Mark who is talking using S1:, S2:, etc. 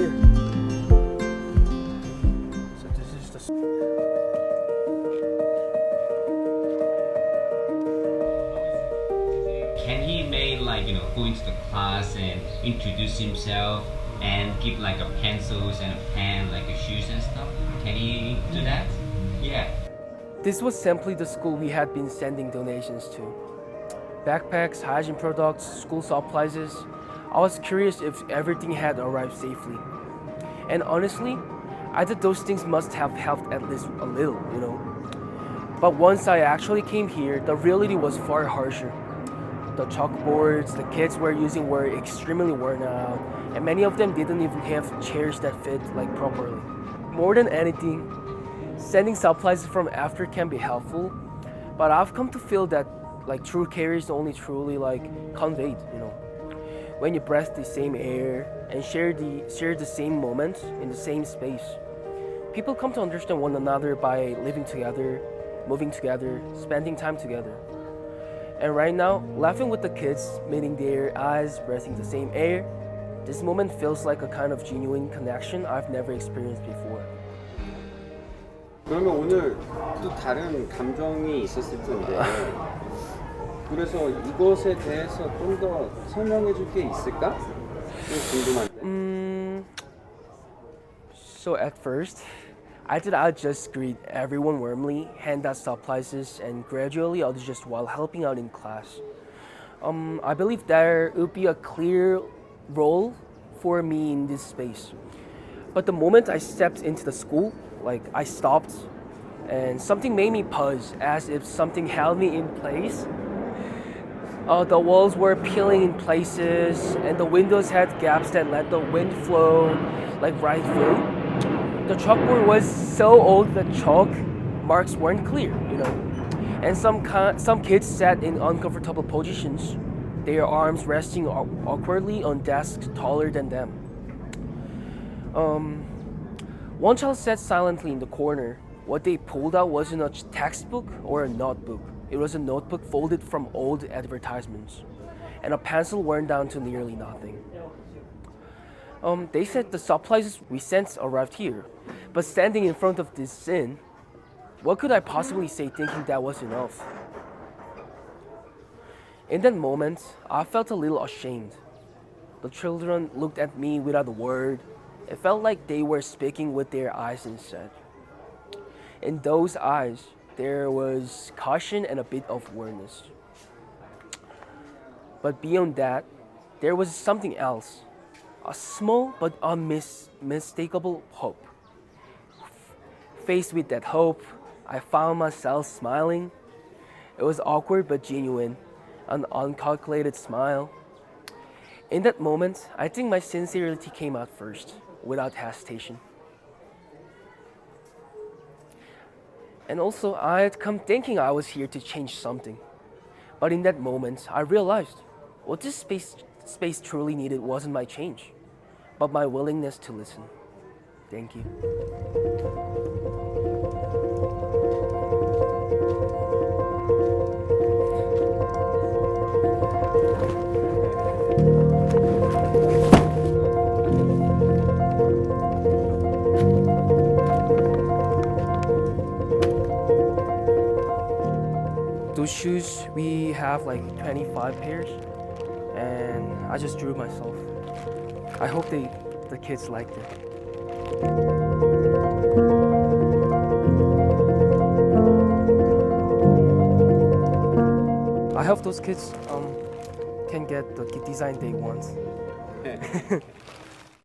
S1: here. So this is the.
S2: Can he make like go into the class and introduce himself and give like a pencils and a pen like a shoes and stuff? Can he do that? Yeah.
S1: This was simply the school we had been sending donations to. Backpacks, hygiene products, school supplies. I was curious if everything had arrived safely. And honestly, I thought those things must have helped at least a little, But once I actually came here, the reality was far harsher. The chalkboards the kids were using were extremely worn out, and many of them didn't even have chairs that fit properly. More than anything, sending supplies from after can be helpful, but I've come to feel that true care is only truly conveyed, when you breathe the same air and share the same moment in the same space. People come to understand one another by living together, moving together, spending time together. And right now, laughing with the kids, meeting their eyes, breathing the same air, this moment feels like a kind of genuine connection I've never experienced before.
S3: 그러면 오늘 또 다른 감정이 있었을 텐데 그래서 이것에 대해서 좀 더 설명해 줄 게 있을까? 좀 궁금한데.
S1: So at first, I thought I'd just greet everyone warmly, hand out supplies, and gradually adjust while helping out in class. I believe there would be a clear role for me in this space. But the moment I stepped into the school, I stopped, and something made me pause, as if something held me in place. The walls were peeling in places, and the windows had gaps that let the wind flow right through. The chalkboard was so old that chalk marks weren't clear, And some kids sat in uncomfortable positions, their arms resting awkwardly on desks taller than them. One child sat silently in the corner. What they pulled out wasn't a textbook or a notebook. It was a notebook folded from old advertisements, and a pencil worn down to nearly nothing. They said the supplies we sent arrived here, but standing in front of this scene, what could I possibly say thinking that was enough? In that moment, I felt a little ashamed. The children looked at me without a word. It felt like they were speaking with their eyes instead. In those eyes, there was caution and a bit of awareness. But beyond that, there was something else. A small but unmistakable hope. Faced with that hope, I found myself smiling. It was awkward but genuine, an uncalculated smile. In that moment, I think my sincerity came out first, without hesitation. And also, I had come thinking I was here to change something. But in that moment, I realized what this space truly needed wasn't my change, but my willingness to listen. Thank you. Those shoes, we have 25 pairs, and I just drew myself. I hope the kids liked it. I hope those kids can get the design they want.